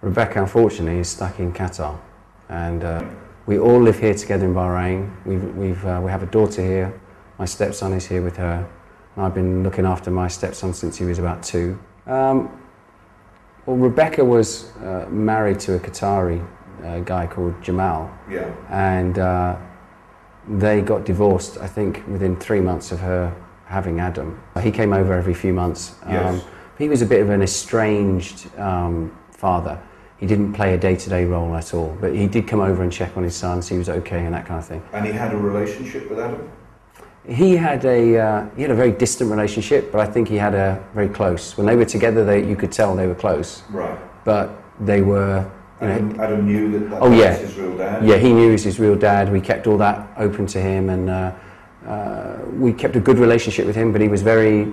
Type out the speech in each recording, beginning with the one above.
Rebecca, unfortunately, is stuck in Qatar, and we all live here together in Bahrain. We have a daughter here. My stepson is here with her, and I've been looking after my stepson since he was about 2. Well, Rebecca was married to a Qatari guy called Jamal, yeah, and they got divorced, I think, within 3 months of her having Adam. He came over every few months. Yes. He was a bit of an estranged father. He didn't play a day-to-day role at all, but he did come over and check on his son, see he was okay and that kind of thing. And he had a relationship with Adam? He had a very distant relationship, but I think he had a very close. When they were together, you could tell they were close. Right. But they were... Adam knew that oh, was his real dad? Yeah, he knew he was his real dad. We kept all that open to him, and we kept a good relationship with him, but he was very,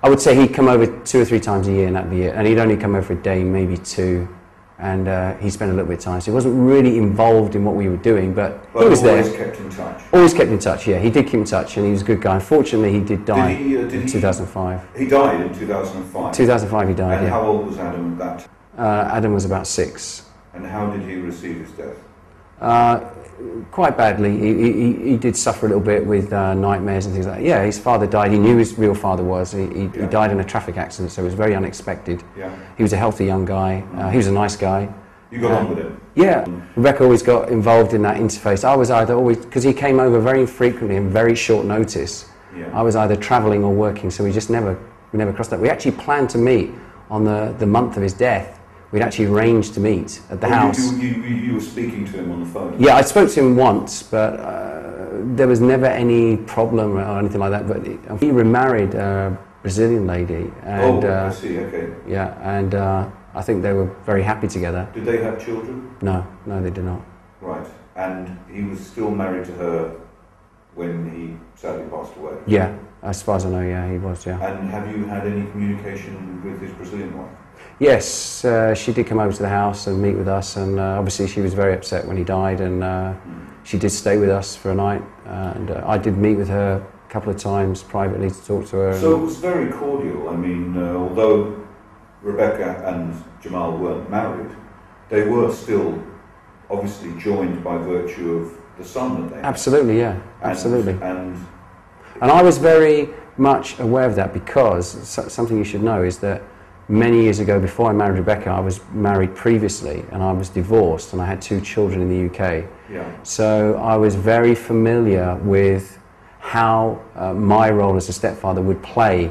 I would say he'd come over 2 or 3 times a year, and that'd be it. And he'd only come over a day, maybe 2, and he spent a little bit of time. So he wasn't really involved in what we were doing, but he was there. Always kept in touch? Always kept in touch, yeah. He did keep in touch, and he was a good guy. Unfortunately, he did die in 2005. He died in 2005? 2005 he died, and yeah. How old was Adam at that time? Adam was about 6. And how did he receive his death? Quite badly. He did suffer a little bit with nightmares and things like that. Yeah, his father died. He knew his real father was. He died in a traffic accident, so it was very unexpected. Yeah. He was a healthy young guy. He was a nice guy. You got on with him? Yeah. Rebecca always got involved in that interface. I was either always, because he came over very infrequently and very short notice. Yeah. I was either travelling or working, so we never crossed that. We actually planned to meet on the month of his death. We'd actually arranged to meet at the house. You were speaking to him on the phone? Yeah, I spoke to him once, but there was never any problem or anything like that. But he remarried a Brazilian lady. And, I see, okay. Yeah, and I think they were very happy together. Did they have children? No, they did not. Right, and he was still married to her when he sadly passed away? Yeah, as far as I know, yeah, he was, yeah. And have you had any communication with his Brazilian wife? Yes, she did come over to the house and meet with us, and obviously she was very upset when he died, and she did stay with us for a night, and I did meet with her a couple of times privately to talk to her. So it was very cordial. I mean, although Rebecca and Jamal weren't married, they were still obviously joined by virtue of the son that they had. Absolutely, yeah, absolutely. And I was very much aware of that, because something you should know is that many years ago, before I married Rebecca, I was married previously, and I was divorced, and I had 2 children in the UK. Yeah. So I was very familiar with how my role as a stepfather would play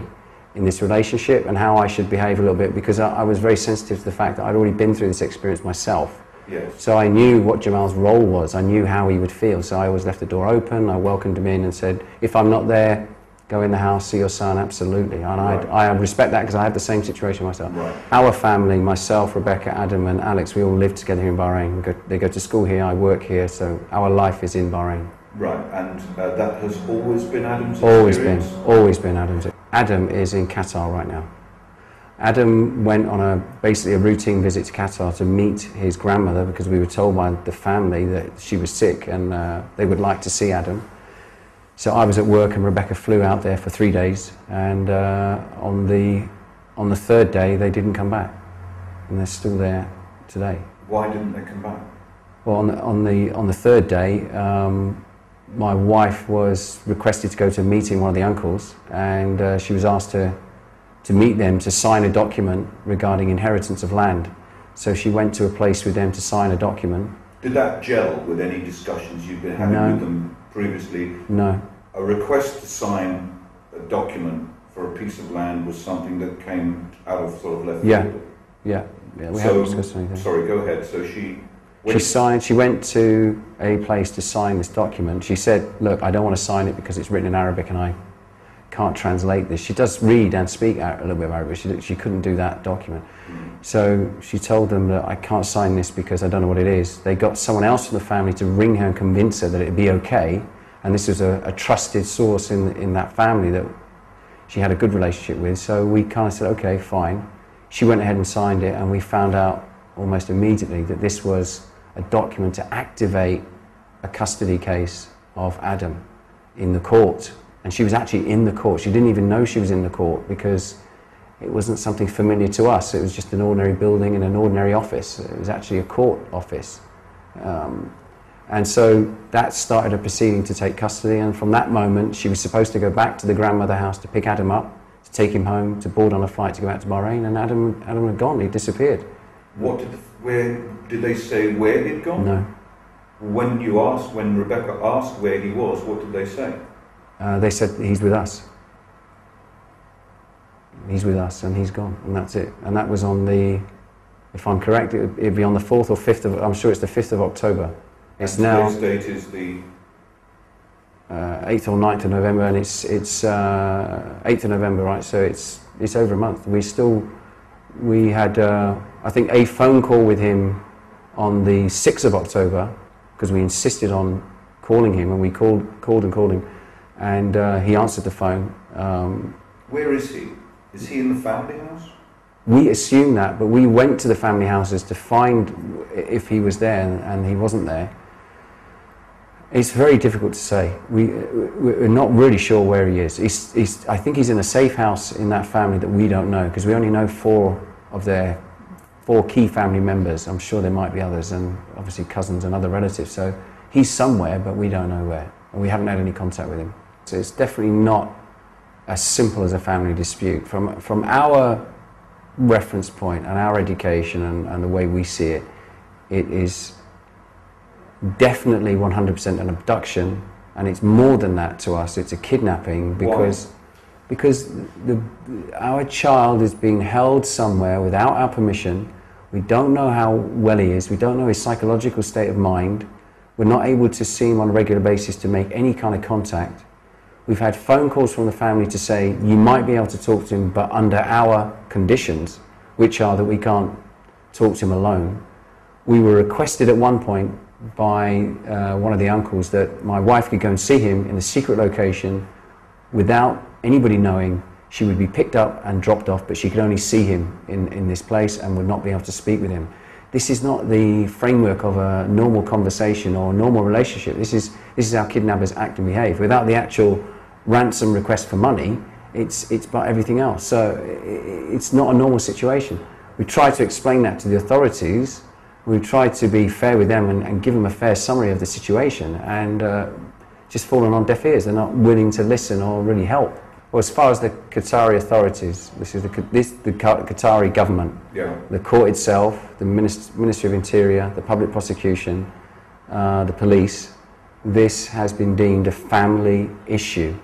in this relationship, and how I should behave a little bit, because I was very sensitive to the fact that I'd already been through this experience myself. Yes. So I knew what Jamal's role was. I knew how he would feel. So I always left the door open. I welcomed him in and said, if I'm not there, go in the house, see your son, absolutely. And right. I respect that, because I had the same situation myself. Right. Our family, myself, Rebecca, Adam and Alex, we all live together here in Bahrain. They go to school here, I work here, so our life is in Bahrain. Right, and that has always been Adam's Always experience? always been Adam's. Adam is in Qatar right now. Adam went on basically a routine visit to Qatar to meet his grandmother, because we were told by the family that she was sick, and they would like to see Adam. So I was at work, and Rebecca flew out there for 3 days, and on the 3rd day they didn't come back, and they're still there today. Why didn't they come back? Well, on the 3rd day, my wife was requested to go to a meeting, one of the uncles, and she was asked to meet them to sign a document regarding inheritance of land. So she went to a place with them to sign a document. Did that gel with any discussions you've been having with them previously? No. A request to sign a document for a piece of land was something that came out of sort of left field? Yeah, we haven't discussed anything. Sorry, go ahead. So she went to a place to sign this document. She said, look, I don't want to sign it because it's written in Arabic and I can't translate this. She does read and speak a little bit of Arabic, but she couldn't do that document. So she told them that I can't sign this because I don't know what it is. They got someone else from the family to ring her and convince her that it'd be okay, and this was a trusted source in that family that she had a good relationship with. So we kind of said, okay, fine. She went ahead and signed it, and we found out almost immediately that this was a document to activate a custody case of Adam in the court. And she was actually in the court. She didn't even know she was in the court, because it wasn't something familiar to us. It was just an ordinary building and an ordinary office. It was actually a court office. And so that started a proceeding to take custody, and from that moment she was supposed to go back to the grandmother house to pick Adam up, to take him home, to board on a flight to go out to Bahrain, and Adam had gone, he disappeared. Where did they say where he'd gone? No. When Rebecca asked where he was, what did they say? They said, he's with us. He's with us and he's gone, and that's it. And that was on the, if I'm correct, it'd be on the 4th or 5th of, I'm sure it's the 5th of October. It's now, today's date is the 8th or 9th of November, and it's 8th of November, right? So it's over a month. We had I think a phone call with him on the 6th of October, because we insisted on calling him, and we called him, and he answered the phone. Where is he? Is he in the family house? We assumed that, but we went to the family houses to find if he was there, and he wasn't there. It's very difficult to say. We're not really sure where he is. I think he's in a safe house in that family that we don't know, because we only know 4 of their 4 key family members. I'm sure there might be others, and obviously cousins and other relatives. So he's somewhere, but we don't know where, and we haven't had any contact with him. So it's definitely not as simple as a family dispute. From our reference point and our education and the way we see it, it is definitely 100% an abduction, and it's more than that to us. It's a kidnapping, because our child is being held somewhere without our permission. We don't know how well he is. We don't know his psychological state of mind. We're not able to see him on a regular basis to make any kind of contact. We've had phone calls from the family to say, you might be able to talk to him, but under our conditions, which are that we can't talk to him alone. We were requested at one point by one of the uncles that my wife could go and see him in a secret location without anybody knowing. She would be picked up and dropped off, but she could only see him in this place and would not be able to speak with him. This is not the framework of a normal conversation or a normal relationship. This is how kidnappers act and behave. Without the actual ransom request for money, it's about everything else. So it's not a normal situation. We try to explain that to the authorities. We try to be fair with them and give them a fair summary of the situation, and just fallen on deaf ears. They're not willing to listen or really help. Well, as far as the Qatari authorities, the Qatari government, the court itself, the Ministry of Interior, the public prosecution, the police, this has been deemed a family issue.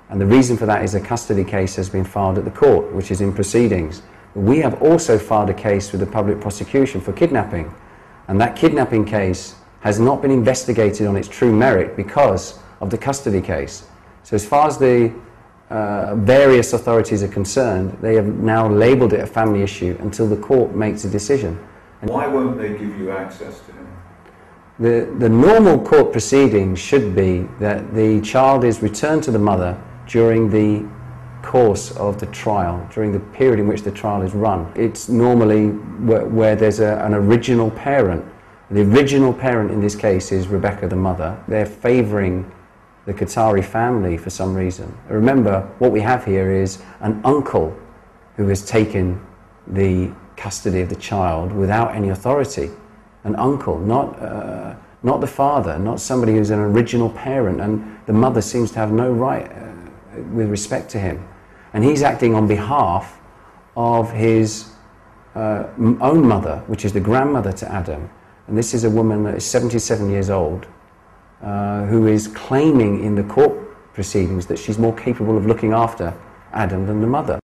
And the reason for that is a custody case has been filed at the court, which is in proceedings. We have also filed a case with the public prosecution for kidnapping. And that kidnapping case has not been investigated on its true merit because of the custody case. So as far as the various authorities are concerned, they have now labelled it a family issue until the court makes a decision. And why won't they give you access to him? The normal court proceeding should be that the child is returned to the mother during the course of the trial, during the period in which the trial is run. It's normally where there's an original parent. The original parent in this case is Rebecca, the mother. They're favouring the Qatari family for some reason. Remember, what we have here is an uncle who has taken the custody of the child without any authority. An uncle, not the father, not somebody who's an original parent, and the mother seems to have no right with respect to him. And he's acting on behalf of his own mother, which is the grandmother to Adam. And this is a woman that is 77 years old, who is claiming in the court proceedings that she's more capable of looking after Adam than the mother.